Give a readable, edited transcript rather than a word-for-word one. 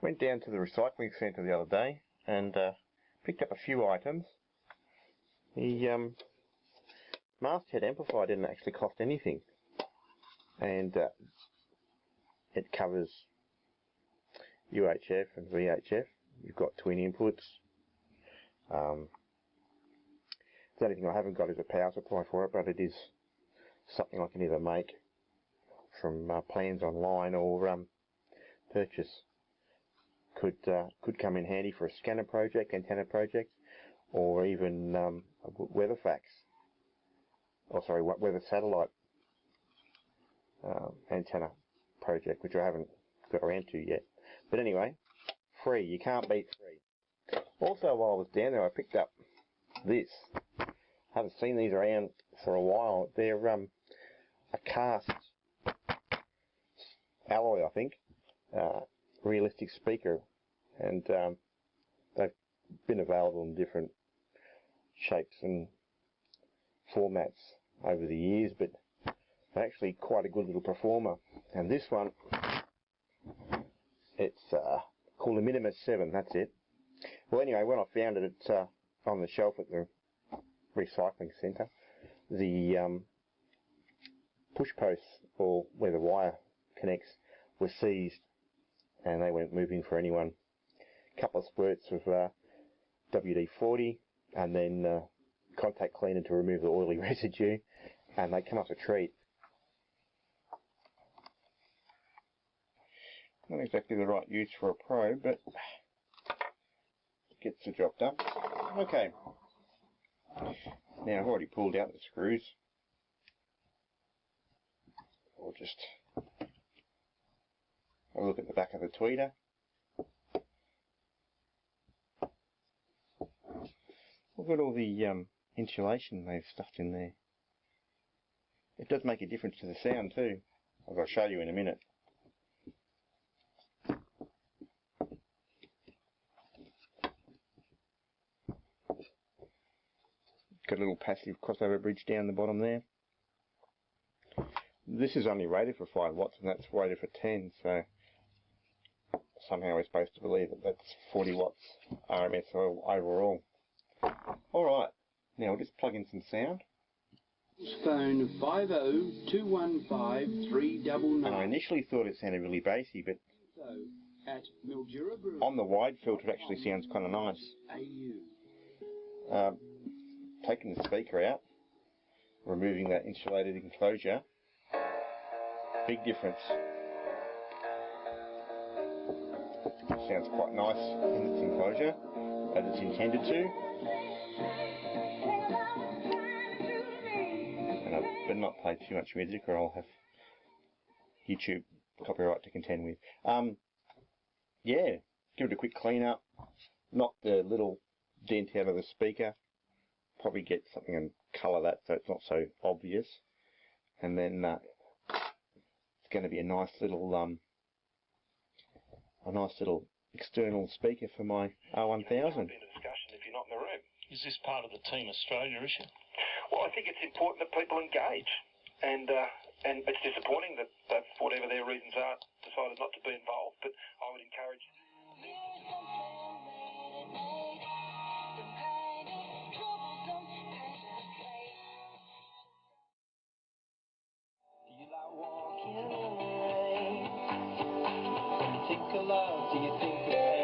Went down to the recycling centre the other day and picked up a few items. The masthead amplifier didn't actually cost anything, and it covers UHF and VHF. You've got twin inputs. The only thing I haven't got is a power supply for it, but it is something I can either make from plans online or purchase. Could come in handy for a scanner project, antenna project, or even a weather satellite antenna project, which I haven't got around to yet. But anyway, free. You can't beat free. Also, while I was down there, I picked up this. Haven't seen these around for a while. They're a cast alloy, I think, realistic speaker, and they've been available in different shapes and formats over the years, but they're actually quite a good little performer. And this one, it's called a Minimus 7, that's it. Well, anyway, when I found it, it's on the shelf at the recycling centre. The push posts, or where the wire connects, were seized, and they weren't moving for anyone. A couple of squirts of WD-40, and then contact cleaner to remove the oily residue, and they come up a treat. Not exactly the right use for a pro, but gets the job done. Okay. Now I've already pulled out the screws. I'll just have a look at the back of the tweeter. Look at all the insulation they've stuffed in there. It does make a difference to the sound too, as I'll show you in a minute. Got a little passive crossover bridge down the bottom there. This is only rated for 5 watts and that's rated for 10, so somehow we're supposed to believe that that's 40 watts RMS overall. Alright, now we'll just plug in some sound. Phone 50215399. And I initially thought it sounded really bassy, but on the wide filter it actually sounds kind of nice. Taking the speaker out, removing that insulated enclosure, big difference. Sounds quite nice in its enclosure, as it's intended to. And I better not play too much music or I'll have YouTube copyright to contend with. Yeah, give it a quick clean up, knock the little dent out of the speaker, probably get something and colour that so it's not so obvious, and then it's going to be a nice little external speaker for my R1000. Discussion if you're not in the room. Is this part of the Team Australia issue? Well, I think it's important that people engage, and it's disappointing that for whatever their reasons are, decided not to be involved. But I would encourage. Do you like walking in the rain? When you think of love, do you think of pain?